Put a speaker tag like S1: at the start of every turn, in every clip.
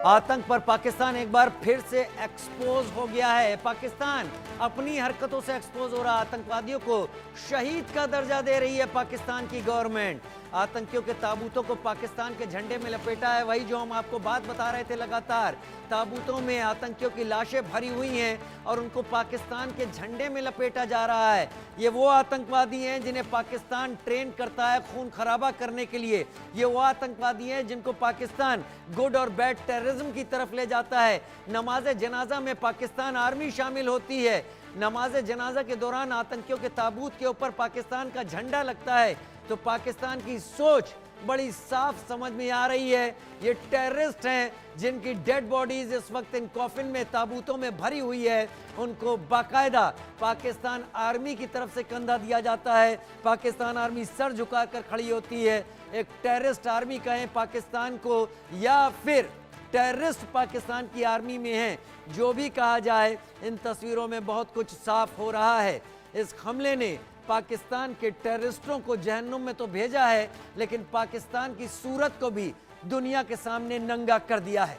S1: आतंक पर पाकिस्तान एक बार फिर से एक्सपोज हो गया है। पाकिस्तान अपनी हरकतों से एक्सपोज हो रहा। आतंकवादियों को शहीद का दर्जा दे रही है पाकिस्तान की गवर्नमेंट। आतंकियों के ताबूतों को पाकिस्तान के झंडे में लपेटा है। वही जो हम आपको बात बता रहे थे, लगातार ताबूतों में आतंकियों की लाशें भरी हुई हैं और उनको पाकिस्तान के झंडे में लपेटा जा रहा है। ये वो आतंकवादी हैं जिन्हें पाकिस्तान ट्रेन करता है खून खराबा करने के लिए। ये वो आतंकवादी हैं जिनको पाकिस्तान गुड और बैड टेररिज्म की तरफ ले जाता है। नमाज जनाजा में पाकिस्तान आर्मी शामिल होती है। नमाज जनाजा के दौरान आतंकियों के ताबूत के ऊपर पाकिस्तान का झंडा लगता है। तो पाकिस्तान की सोच बड़ी साफ समझ में आ रही है। ये टेररिस्ट हैं जिनकी डेड बॉडीज इस वक्त इन कॉफिन में, ताबूतों में भरी हुई है। उनको बाकायदा पाकिस्तान आर्मी की तरफ से कंधा दिया जाता है। पाकिस्तान आर्मी सर झुकाकर खड़ी होती है। एक टेररिस्ट आर्मी कहें पाकिस्तान को या फिर टेररिस्ट पाकिस्तान की आर्मी में हैं, जो भी कहा जाए, इन तस्वीरों में बहुत कुछ साफ हो रहा है। इस हमले ने पाकिस्तान के टेररिस्टों को जहन्नुम में तो भेजा है, लेकिन पाकिस्तान की सूरत को भी दुनिया के सामने नंगा कर दिया है।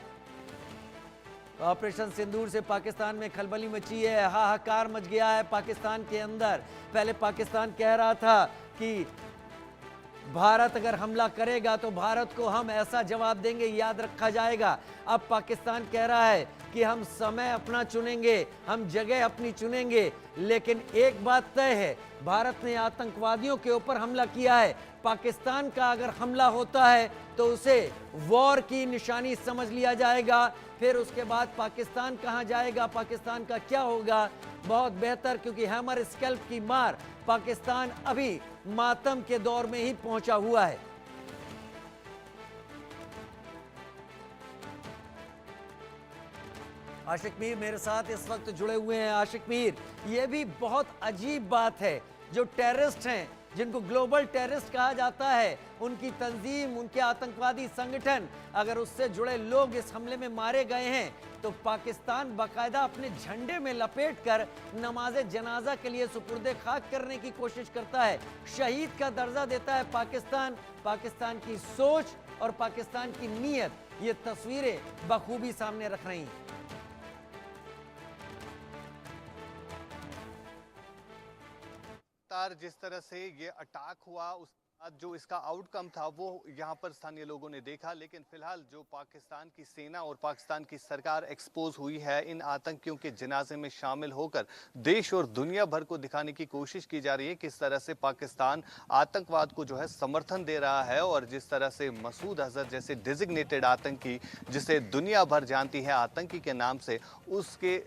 S1: ऑपरेशन सिंदूर से पाकिस्तान में खलबली मची है, हाहाकार मच गया है पाकिस्तान के अंदर। पहले पाकिस्तान कह रहा था कि भारत अगर हमला करेगा तो भारत को हम ऐसा जवाब देंगे, याद रखा जाएगा। अब पाकिस्तान कह रहा है कि हम समय अपना चुनेंगे, हम जगह अपनी चुनेंगे। लेकिन एक बात तय है, भारत ने आतंकवादियों के ऊपर हमला किया है। पाकिस्तान का अगर हमला होता है तो उसे वॉर की निशानी समझ लिया जाएगा। फिर उसके बाद पाकिस्तान कहां जाएगा, पाकिस्तान का क्या होगा, बहुत बेहतर, क्योंकि हैमर स्कैल्प की मार पाकिस्तान अभी मातम के दौर में ही पहुंचा हुआ है। आशिक मीर मेरे साथ इस वक्त जुड़े हुए हैं। आशिक मीर, ये भी बहुत अजीब बात है, जो टेररिस्ट हैं, जिनको ग्लोबल टेररिस्ट कहा जाता है, उनकी तंजीम, उनके आतंकवादी संगठन, अगर उससे जुड़े लोग इस हमले में मारे गए हैं तो पाकिस्तान बाकायदा अपने झंडे में लपेटकर नमाज जनाजा के लिए सुपुर्दे खाक करने की कोशिश करता है। शहीद का दर्जा देता है पाकिस्तान। पाकिस्तान की सोच और पाकिस्तान की नीयत, ये तस्वीरें बखूबी सामने रख रही हैं।
S2: जिस तरह से ये अटैक हुआ, उस जो इसका आउटकम था वो यहाँ पर स्थानीय लोगों ने देखा। लेकिन फिलहाल जो पाकिस्तान की सेना और पाकिस्तान की सरकार एक्सपोज हुई है, इन आतंकियों के जनाजे में शामिल होकर देश और दुनिया भर को दिखाने की कोशिश की जा रही है किस तरह से पाकिस्तान आतंकवाद को जो है समर्थन दे रहा है। और जिस तरह से मसूद अजहर जैसे डिजिग्नेटेड आतंकी, जिसे दुनिया भर जानती है आतंकी के नाम से, उसके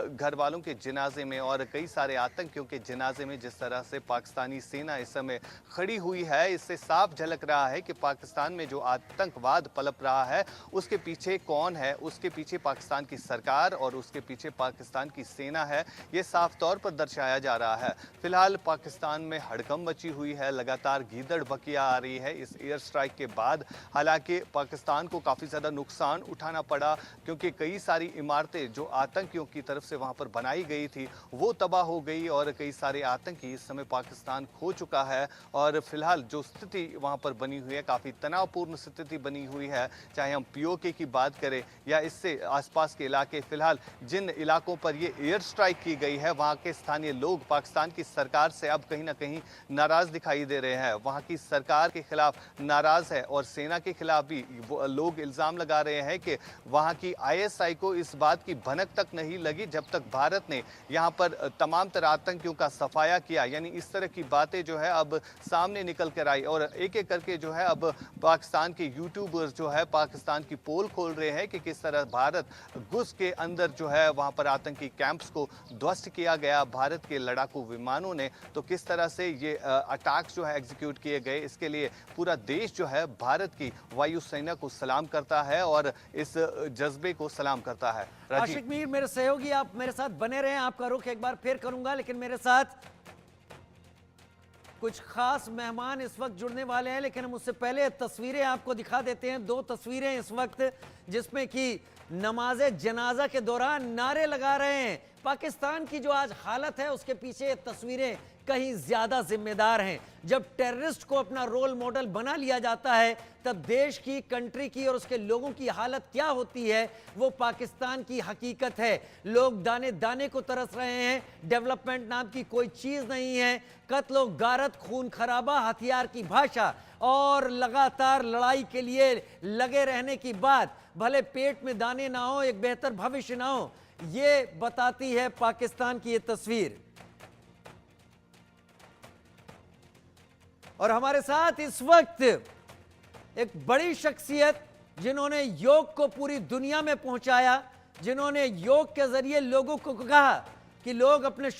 S2: घर वालों के जनाजे में और कई सारे आतंकियों के जनाजे में जिस तरह से पाकिस्तानी सेना इस समय खड़ी हुई है, इससे साफ झलक रहा है कि पाकिस्तान में जो आतंकवाद पलप रहा है उसके पीछे कौन है। उसके पीछे पाकिस्तान की सरकार और उसके पीछे पाकिस्तान की सेना है, ये साफ तौर पर दर्शाया जा रहा है। फिलहाल पाकिस्तान में हड़कंप मची हुई है, लगातार गीदड़ बकिया आ रही है इस एयर स्ट्राइक के बाद। हालांकि पाकिस्तान को काफ़ी ज़्यादा नुकसान उठाना पड़ा, क्योंकि कई सारी इमारतें जो आतंकियों की तरफ से वहाँ पर बनाई गई थी वो तबाह हो गई और कई सारे आतंकी इस समय पाकिस्तान खो चुका है। और फिलहाल जो स्थिति वहां पर बनी हुई है, काफी तनावपूर्ण स्थिति बनी हुई है, चाहे हम पीओके की बात करें या इससे आसपास के इलाके। फिलहाल जिन इलाकों पर ये एयर स्ट्राइक की गई है, वहां के स्थानीय लोग पाकिस्तान की सरकार से अब कहीं ना कहीं नाराज दिखाई दे रहे हैं। वहां की सरकार के खिलाफ नाराज है और सेना के खिलाफ भी वो लोग इल्जाम लगा रहे हैं कि वहां की आईएसआई को इस बात की भनक तक नहीं लगी जब तक भारत ने यहां पर तमाम तरह आतंकियों का सफाया किया। यानी इस तरह की बातें जो है अब सामने निकल कर आई और एक एक करके जो है अब पाकिस्तान के यूट्यूबर्स जो है पाकिस्तान की पोल खोल रहे हैं कि किस तरह भारत घुस के अंदर जो है वहां पर आतंकी कैंप्स को ध्वस्त किया गया भारत के लड़ाकू विमानों ने। तो किस तरह से ये अटैक्स जो है एग्जीक्यूट किए गए, इसके लिए पूरा देश जो है भारत की वायुसेना को सलाम करता है और इस जज्बे को सलाम करता है।
S1: आशिक मीर, मेरे सहयोगी, आप मेरे साथ बने रहें। आपका रुख एक बार फिर करूंगा, लेकिन मेरे साथ कुछ खास मेहमान इस वक्त जुड़ने वाले हैं। लेकिन हम उससे पहले तस्वीरें आपको दिखा देते हैं। दो तस्वीरें इस वक्त जिसमें कि नमाज जनाजा के दौरान नारे लगा रहे हैं। पाकिस्तान की जो आज हालत है उसके पीछे तस्वीरें कहीं ज्यादा जिम्मेदार हैं। जब टेररिस्ट को अपना रोल मॉडल बना लिया जाता है तब देश की, कंट्री की और उसके लोगों की हालत क्या होती है वो पाकिस्तान की हकीकत है। लोग दाने दाने को तरस रहे हैं, डेवलपमेंट नाम की कोई चीज नहीं है। कत्ल, गारत, खून खराबा, हथियार की भाषा और लगातार लड़ाई के लिए लगे रहने की बात, भले पेट में दाने ना हो, एक बेहतर भविष्य ना हो, ये बताती है पाकिस्तान की ये तस्वीर। और हमारे साथ इस वक्त एक बड़ी शख्सियत जिन्होंने योग को पूरी दुनिया में पहुंचाया, जिन्होंने योग के जरिए लोगों को कहा कि लोग अपने